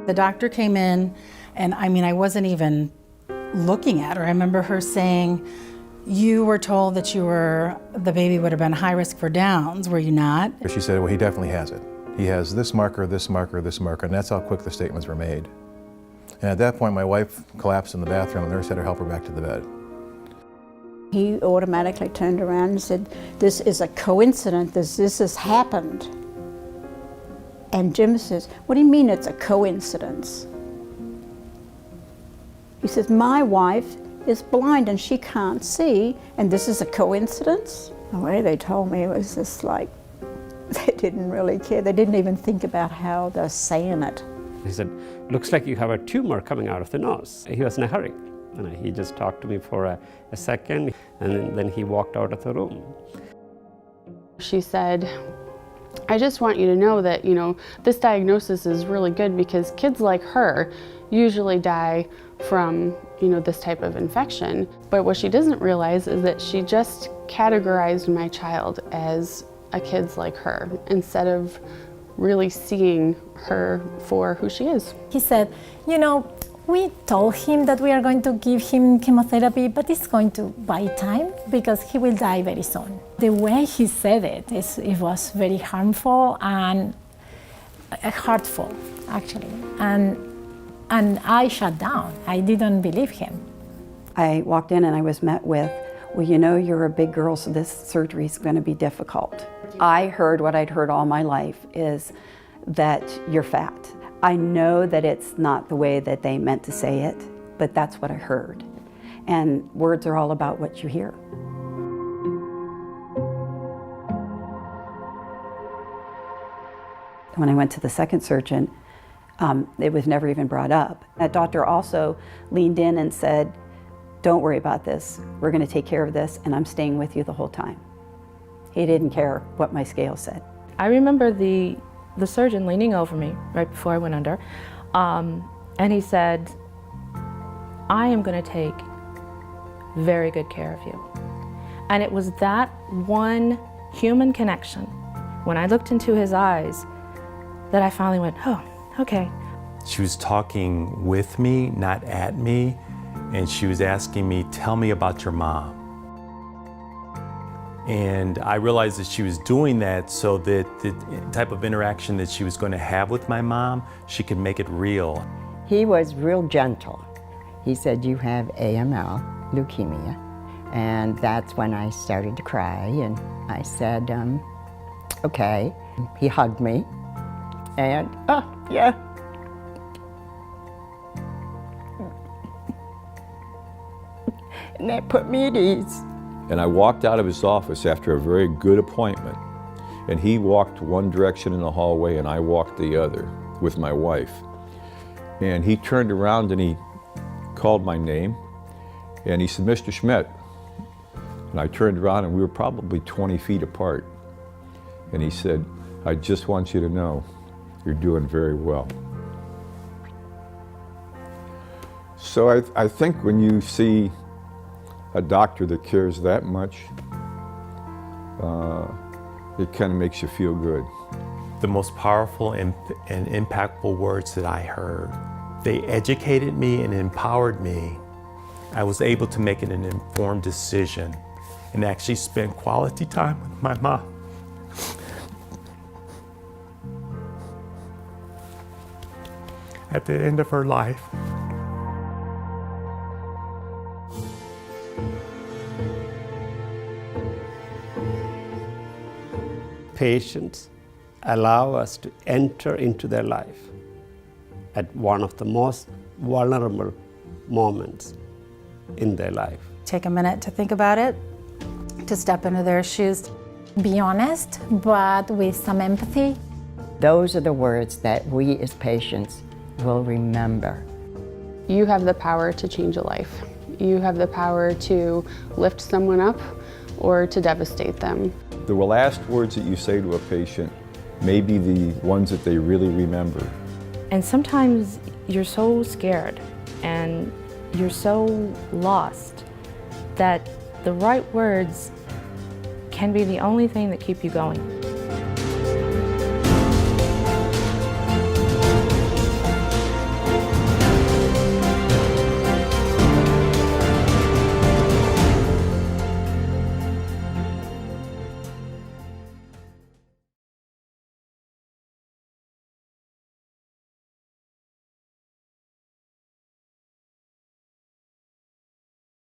The doctor came in, and I mean, I wasn't even looking at her. I remember her saying, "You were told that the baby would have been high risk for Downs, were you not?" She said, well, he definitely has it. He has this marker, this marker, this marker, and that's how quick the statements were made. And at that point, my wife collapsed in the bathroom, and the nurse had to help her back to the bed. He automatically turned around and said, "This is a coincidence, this has happened." And Jim says, "What do you mean it's a coincidence?" He says, "My wife is blind and she can't see, and this is a coincidence?" The way they told me, it was just like, they didn't really care. They didn't even think about how they're saying it. He said, "Looks like you have a tumor coming out of the nose." He was in a hurry. And he just talked to me for a second, and then he walked out of the room. She said, "I just want you to know that, this diagnosis is really good because kids like her usually die from, this type of infection. But what she doesn't realize is that she just categorized my child as a kid like her instead of really seeing her for who she is." He said, "We told him that we are going to give him chemotherapy, but it's going to buy time because he will die very soon." The way he said it was very harmful and hurtful, actually. And I shut down. I didn't believe him. I walked in and I was met with, "Well, you're a big girl, so this surgery is going to be difficult." I heard what I'd heard all my life is that you're fat. I know that it's not the way that they meant to say it, but that's what I heard. And words are all about what you hear. When I went to the second surgeon, it was never even brought up. That doctor also leaned in and said, "Don't worry about this. We're going to take care of this, and I'm staying with you the whole time." He didn't care what my scale said. I remember the surgeon leaning over me right before I went under, and he said, "I am going to take very good care of you." And it was that one human connection, when I looked into his eyes, that I finally went, "Oh, okay." She was talking with me, not at me, and she was asking me, "Tell me about your mom." And I realized that she was doing that so that the type of interaction that she was going to have with my mom, she could make it real. He was real gentle. He said, "You have AML, leukemia." And that's when I started to cry, and I said, "Okay." He hugged me, and, "Oh, yeah." And that put me at ease. And I walked out of his office after a very good appointment, and he walked one direction in the hallway and I walked the other with my wife. And he turned around and he called my name and he said, "Mr. Schmidt." And I turned around and we were probably 20 feet apart. And he said, "I just want you to know you're doing very well." So I think when you see a doctor that cares that much, it kind of makes you feel good. The most powerful and impactful words that I heard, they educated me and empowered me. I was able to make an informed decision and actually spend quality time with my mom. At the end of her life. Patients allow us to enter into their life at one of the most vulnerable moments in their life. Take a minute to think about it, to step into their shoes. Be honest, but with some empathy. Those are the words that we as patients will remember. You have the power to change a life. You have the power to lift someone up or to devastate them. The last words that you say to a patient may be the ones that they really remember. And sometimes you're so scared and you're so lost that the right words can be the only thing that keep you going.